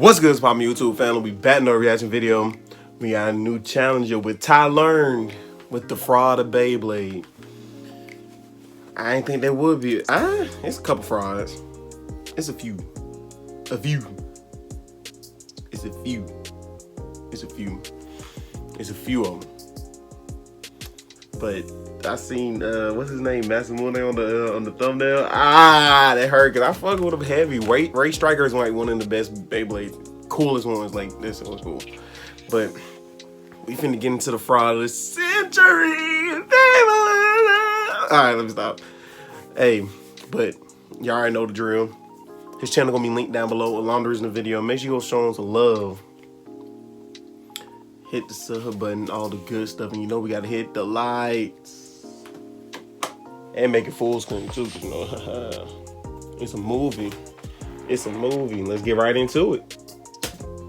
What's good, Pop YouTube family? We back in our reaction video. We got a new challenger with Ty Learned with the fraud of Beyblade. I didn't think there would be. It's a couple frauds. It's a few. It's a few of them. But I seen what's his name, Masamune on the thumbnail. That hurt because I fuck with him heavy. Ray Striker is like one of the best Beyblade, coolest ones. Like this one's cool. But we finna get into the fraud of the century. Alright, let me stop. Hey, but y'all already know the drill. His channel gonna be linked down below along the reason of the video. Make sure you go show him some love. Hit the sub button, all the good stuff, and you know we gotta hit the lights and make it full screen too. You know, it's a movie. It's a movie. Let's get right into it.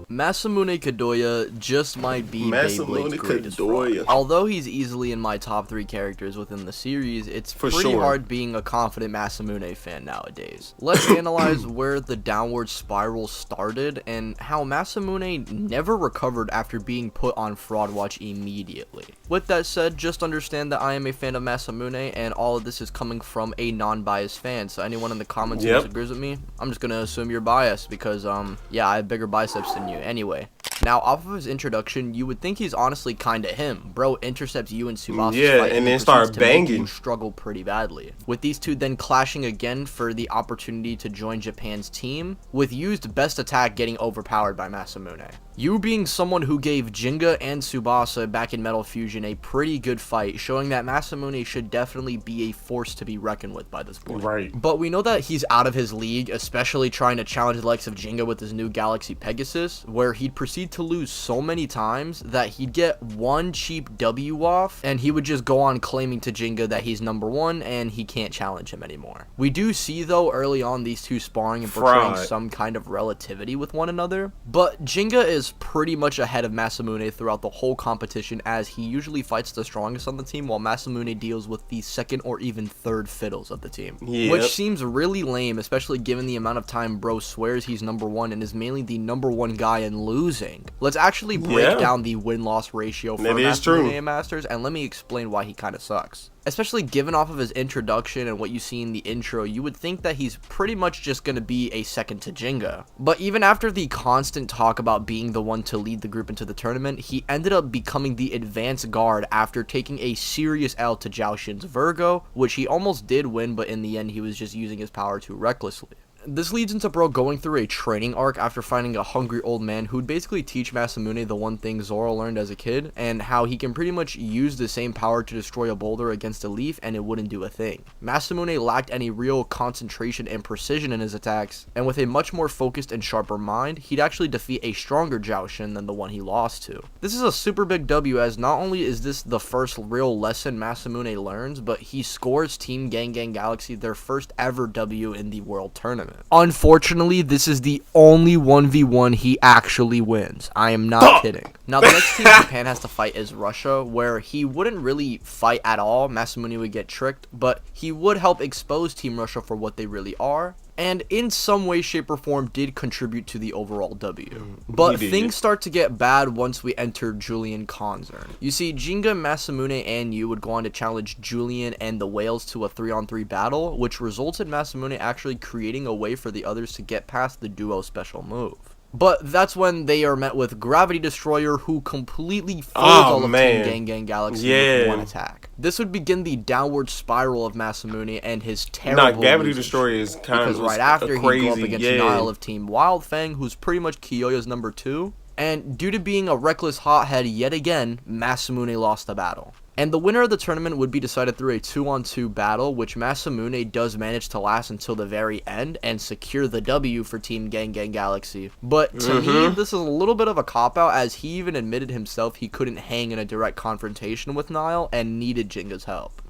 Masamune Kadoya just might be Beyblade's greatest fraud. Although he's easily in my top 3 characters within the series, it's pretty hard being a confident Masamune fan nowadays. Let's analyze where the downward spiral started and how Masamune never recovered after being put on Fraud Watch immediately. With that said, just understand that I am a fan of Masamune and all of this is coming from a non-biased fan, so anyone in the comments who disagrees with me, I'm just gonna assume you're biased because, yeah, I have bigger biceps than you. Anyway, now off of his introduction, you would think he's honestly kinda him. Bro intercepts you and Tsubasa fight and then start banging. Struggle pretty badly. With these two then clashing again for the opportunity to join Japan's team, with Yu's best attack getting overpowered by Masamune. Yu being someone who gave Jinga and Tsubasa back in Metal Fusion a pretty good fight, showing that Masamune should definitely be a force to be reckoned with by this point. Right. But we know that he's out of his league, especially trying to challenge the likes of Jinga with his new Galaxy Pegasus, where he'd proceed to lose so many times that he'd get one cheap W off, and he would just go on claiming to Jinga that he's #1 and he can't challenge him anymore. We do see though early on these two sparring and portraying some kind of relativity with one another, but Jinga is pretty much ahead of Masamune throughout the whole competition, as he usually fights the strongest on the team while Masamune deals with the second or even third fiddles of the team. Which seems really lame, especially given the amount of time bro swears he's #1 and is mainly the #1 guy in losing. Let's actually break down the win-loss ratio for Masamune and Masters, and let me explain why he kinda sucks. Especially given off of his introduction and what you see in the intro, you would think that he's pretty much just going to be a second to Jinga. But even after the constant talk about being the one to lead the group into the tournament, he ended up becoming the advanced guard after taking a serious L to Zhaoxin's Virgo, which he almost did win, but in the end he was just using his power too recklessly. This leads into bro going through a training arc after finding a hungry old man who'd basically teach Masamune the one thing Zoro learned as a kid, and how he can pretty much use the same power to destroy a boulder against a leaf and it wouldn't do a thing. Masamune lacked any real concentration and precision in his attacks, and with a much more focused and sharper mind, he'd actually defeat a stronger Zhaoxin than the one he lost to. This is a super big W, as not only is this the first real lesson Masamune learns, but he scores Team Gang Gang Galaxy their first ever W in the World Tournament. Unfortunately, this is the only 1v1 he actually wins. I am not kidding. Now, the next team Japan has to fight is Russia, where he wouldn't really fight at all. Masamune would get tricked, but he would help expose Team Russia for what they really are, and in some way, shape, or form did contribute to the overall W. But things start to get bad once we enter Julian Concern. You see, Jinga, Masamune, and Yu would go on to challenge Julian and the Whales to a 3-on-3 battle, which resulted in Masamune actually creating a way for the others to get past the duo special move. But that's when they are met with Gravity Destroyer, who completely folds all of Team Gang Gang Galaxy with one attack. This would begin the downward spiral of Masamune and his terrible Gravity Destroyer is kind of right after he go up against Nile of Team Wildfang, who's pretty much Kiyoya's #2. And due to being a reckless hothead yet again, Masamune lost the battle. And the winner of the tournament would be decided through a 2-on-2 battle, which Masamune does manage to last until the very end and secure the W for Team Gang Gang Galaxy. But to me, this is a little bit of a cop-out, as he even admitted himself he couldn't hang in a direct confrontation with Nile and needed Jinga's help.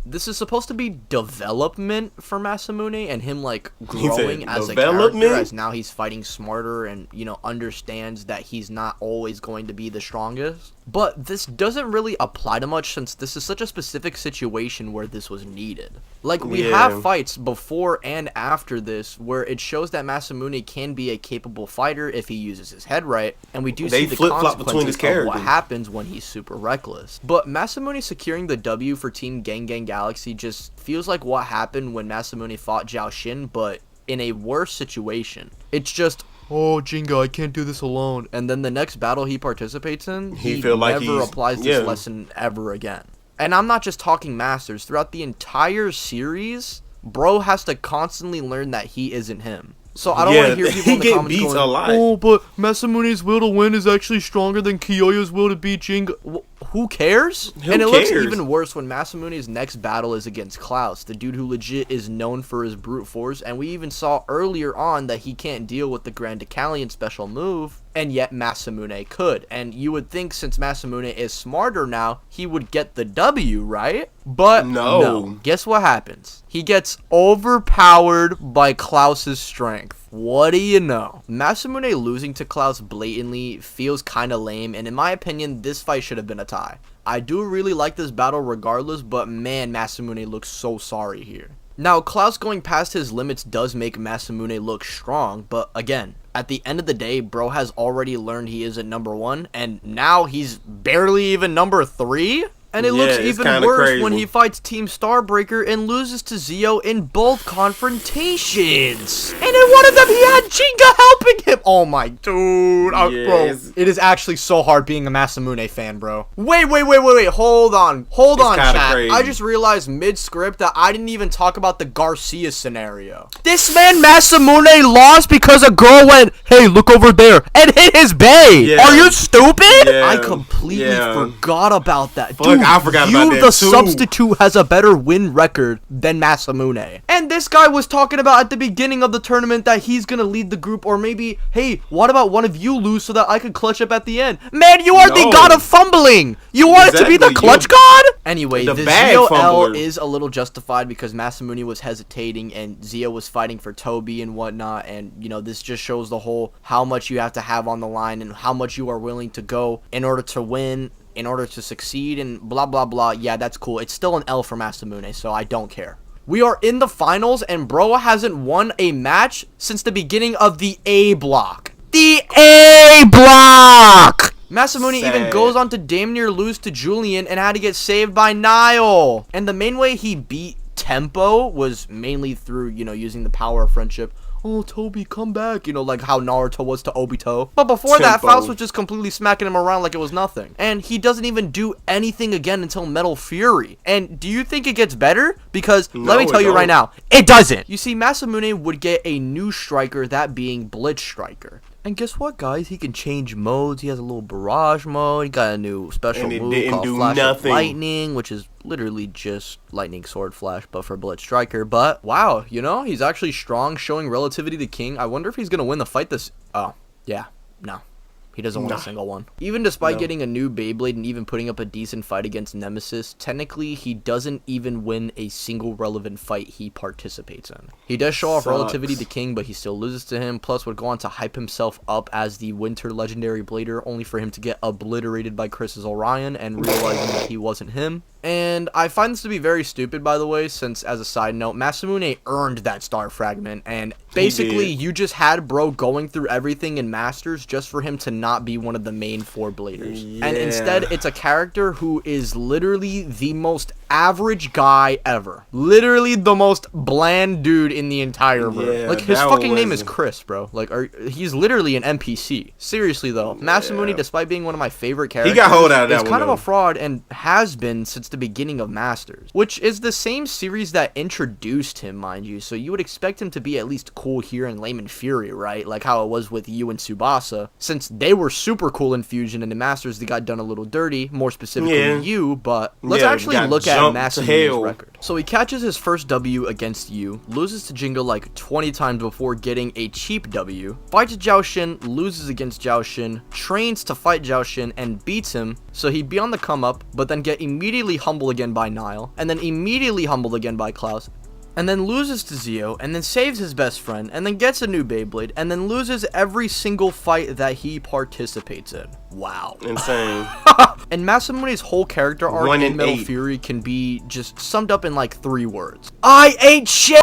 This is supposed to be development for Masamune and him like growing as a character, as now he's fighting smarter and, you know, understands that he's not always going to be the strongest. But this doesn't really apply to much, since this is such a specific situation where this was needed. Like, we have fights before and after this where it shows that Masamune can be a capable fighter if he uses his head right, and we do see the consequences of what happens when he's super reckless. But Masamune securing the W for Team Gang Gang Galaxy just feels like what happened when Masamune fought Zhao Xin, but in a worse situation. It's just, oh, Jinga, I can't do this alone. And then the next battle he participates in, he never applies this lesson ever again. And I'm not just talking Masters. Throughout the entire series, bro has to constantly learn that he isn't him. So I don't want to hear people in the comments going, oh, but Masamune's will to win is actually stronger than Kiyoya's will to beat Jinga. Who cares? And it looks even worse when Masamune's next battle is against Klaus, the dude who legit is known for his brute force, and we even saw earlier on that he can't deal with the Grand Decalion special move, and yet Masamune could. And you would think since Masamune is smarter now, he would get the W, right? But no. Guess what happens? He gets overpowered by Klaus's strength. What do you know? Masamune losing to Klaus blatantly feels kinda lame, and in my opinion, this fight should have been a tie. I do really like this battle regardless, but man, Masamune looks so sorry here. Now, Klaus going past his limits does make Masamune look strong, but again, at the end of the day, bro has already learned he isn't number 1, and now he's barely even number 3? And it looks even worse when he fights Team Starbreaker and loses to Zio in both confrontations. And in one of them, he had Jinga helping him. Oh my dude, bro. It is actually so hard being a Masamune fan, bro. Wait. Hold on, chat. Crazy. I just realized mid-script that I didn't even talk about the Garcia scenario. This man Masamune lost because a girl went, hey, look over there, and hit his bae. Yeah. Are you stupid? Yeah. I completely forgot about that. Dude, I forgot about that the substitute has a better win record than Masamune. And this guy was talking about at the beginning of the tournament that he's gonna lead the group, or maybe, hey, what about one of you lose so that I could clutch up at the end? Man, you are the god of fumbling. You wanted to be the clutch god? Anyway, the Zio L is a little justified because Masamune was hesitating and Zio was fighting for Toby and whatnot, and you know, this just shows the whole how much you have to have on the line and how much you are willing to go in order to win, in order to succeed, and blah blah blah. Yeah, that's cool. It's still an L for Masamune, so I don't care. We are in the finals, and bro hasn't won a match since the beginning of the A block. The A block! Masamune even goes on to damn near lose to Julian and had to get saved by Niall. And the main way he beat Tempo was mainly through, you know, using the power of friendship. Oh, Toby, come back. You know, like how Naruto was to Obito. But before that, Faust was just completely smacking him around like it was nothing. And he doesn't even do anything again until Metal Fury. And do you think it gets better? Because, let me tell you right now, it doesn't. You see, Masamune would get a new striker, that being Blitz Striker. And guess what, guys? He can change modes. He has a little barrage mode. He got a new special move called Flash of Lightning, which is literally just Lightning Sword Flash, but for Blitz Striker. But, wow, you know, he's actually strong, showing relativity to King. I wonder if he's going to win the fight this... Oh, yeah, no. He doesn't win a single one. Even despite getting a new Beyblade and even putting up a decent fight against Nemesis, technically he doesn't even win a single relevant fight he participates in. He does show off relativity to King, but he still loses to him, plus would go on to hype himself up as the Winter Legendary Blader, only for him to get obliterated by Chris's Orion and realizing that he wasn't him. And I find this to be very stupid, by the way, since, as a side note, Masamune earned that star fragment, and basically you just had bro going through everything in Masters just for him to not be one of the main 4 bladers. Yeah. And instead, it's a character who is literally the most average guy ever. Literally the most bland dude in the entire room. Yeah, like, his fucking name is Chris, bro. Like, he's literally an NPC. Seriously, though, Masamune, despite being one of my favorite characters, he got hold out of that is kind of a fraud and has been since the beginning of Masters, which is the same series that introduced him, mind you, so you would expect him to be at least cool here in Layman Fury, right? Like how it was with you and Tsubasa, since they were super cool in Fusion, and in Masters they got done a little dirty, more specifically you, but let's actually look at Masamune's record. So he catches his first W against you, loses to Jinga like 20 times before getting a cheap W, fights Zhao Xin, loses against Zhao Xin, trains to fight Zhao Xin and beats him, so he'd be on the come up, but then get immediately humbled again by Niall, and then immediately humbled again by Klaus, and then loses to Zio, and then saves his best friend, and then gets a new Beyblade, and then loses every single fight that he participates in. Wow. Insane. And Masamune's whole character arc 1 in in Metal 8. Fury can be just summed up in like 3 words. I ate shit!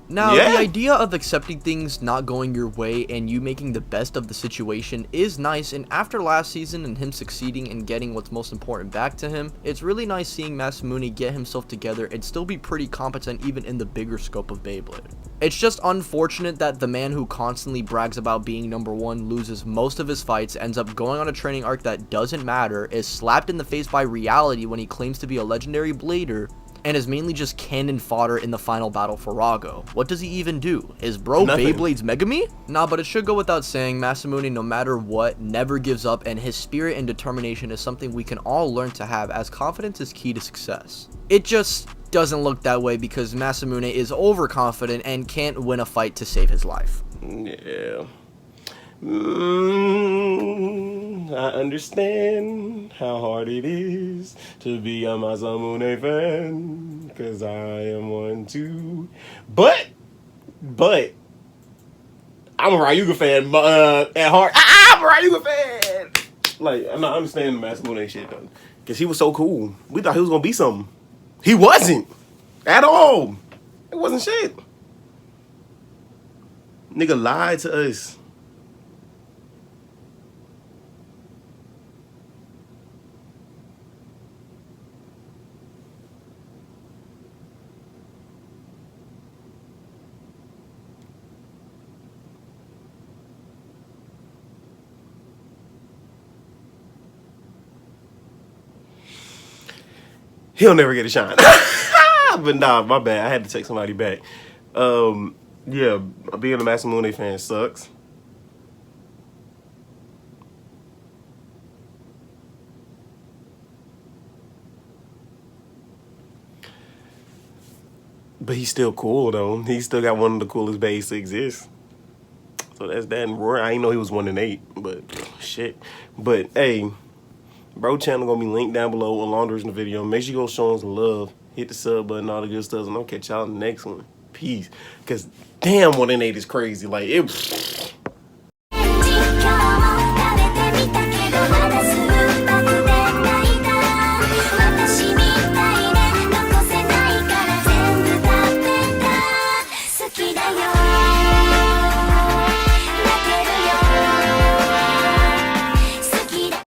Now, Yeah. the idea of accepting things not going your way and you making the best of the situation is nice, and after last season and him succeeding and getting what's most important back to him, it's really nice seeing Masamune get himself together and still be pretty competent even in the bigger scope of Beyblade. It's just unfortunate that the man who constantly brags about being number 1 loses most of his fights, ends up going on a training arc that doesn't matter, is slapped in the face by reality when he claims to be a legendary blader, and is mainly just cannon fodder in the final battle for Rago. What does he even do? His bro Nothing. Beyblade's Megami? Nah, but it should go without saying, Masamune, no matter what, never gives up, and his spirit and determination is something we can all learn to have, as confidence is key to success. It just doesn't look that way because Masamune is overconfident and can't win a fight to save his life. Yeah. I understand how hard it is to be a Masamune fan, cause I am one too. But I'm a Ryuga fan at heart. I'm a Ryuga fan. Like, I'm not understanding the Masamune shit though, cause he was so cool. We thought he was gonna be something. He wasn't at all. It wasn't shit. Nigga lied to us. He'll never get a shine. But nah, my bad. I had to take somebody back. Yeah, being a Masamune fan sucks. But he's still cool though. He's still got one of the coolest bays to exist. So that's that. And Roy, I didn't know he was 1 in 8, but shit. But hey, bro channel gonna be linked down below along the video. Make sure you go show him some love. Hit the sub button, all the good stuff, and I'll catch y'all in the next one. Peace. Cause damn, 1 in 8 is crazy. Like it.